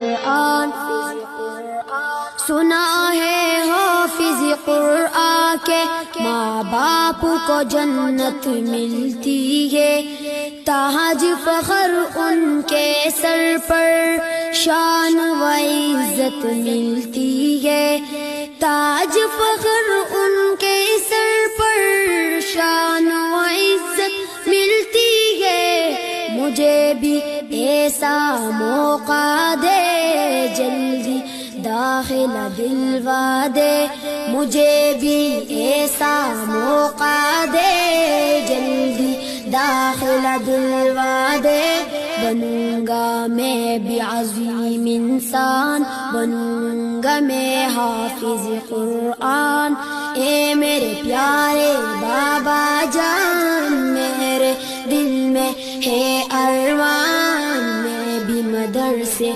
कुरान सुना है हाफिज कुरान के माँ बाप को जन्नत मिलती है। ताज फख्र उनके सर पर शान व इज्जत मिलती है। ताज फख्र उनके सर पर शान व इज्जत मिलती है। मुझे भी ऐसा मौका दे जल्दी दाखिला दिलवा दे। मुझे भी ऐसा मौका दे जल्दी दाखिला दिलवा दे। बनूंगा मैं भी अज़ीम इंसान, बनूंगा मैं हाफिज कुरान। ए मेरे प्यारे बाबा जान, मेरे दिल में है अरमान, मैं भी मदरसे